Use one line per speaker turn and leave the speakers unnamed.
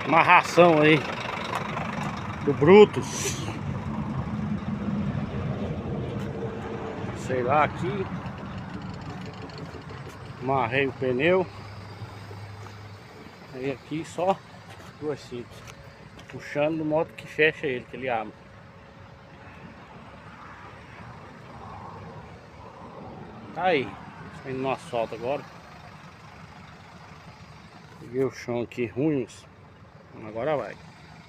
Uma ração aí do Brutus. Sei lá, aqui amarrei o pneu. Aí aqui só duas cintas, puxando no modo que fecha ele, que ele abre. Tá aí, saindo no asfalto agora. Peguei o chão aqui ruim, agora vai.